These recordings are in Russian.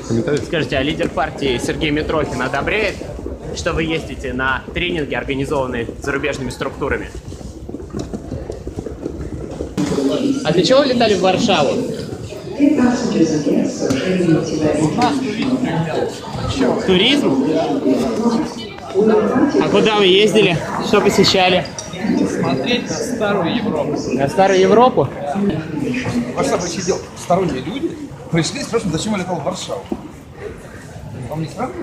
комментарий. Скажите, а лидер партии Сергей Митрохин одобряет, что вы ездите на тренинги, организованные зарубежными структурами? А для чего вы летали в Варшаву? Туризм? А куда вы ездили? Что посещали? Смотреть на старую Европу. На Старую Европу? Ваш рабочий дел. Сторонние люди пришли и спрашивают, зачем я летал в Варшаву. Вам не странно?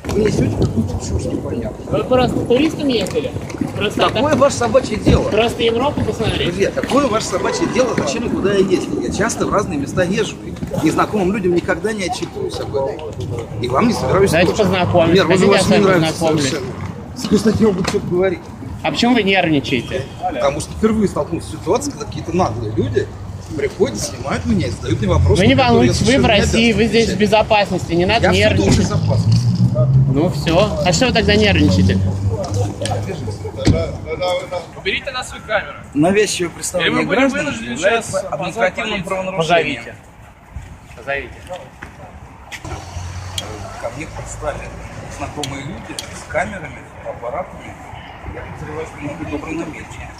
Вы несете какую-то чушь непонятную. Вы просто туристом ездили? Просто, Какое ваше собачье дело? просто Европу посмотреть? Друзья, какое ваше собачье дело, зачем и куда я ездил? Я часто в разные места езжу. И незнакомым людям никогда не отчитываюсь об этом. И вам не собираюсь Давайте тоже. познакомимся. Например, Хотите, я вас с не вами нравится познакомлюсь? совершенно. С ним будут что-то говорить. А почему вы нервничаете? Потому что впервые столкнулся с ситуацией, когда какие-то наглые люди приходят, снимают меня и задают мне вопросы. Вы не на которые я волнуйтесь, вы в совершенно не России, вы обязан здесь в отвечать. безопасности, не надо Я всюду в нервничать. безопасности. Ну все. А что вы тогда нервничаете? Уберите на свою камеру. Навязчивое Или представление мы будем граждан вынуждены является сейчас административным позвать правонарушением. Позовите. Ко мне пристали знакомые люди с камерами, аппаратами. Я подозреваю, что они добрые намерения.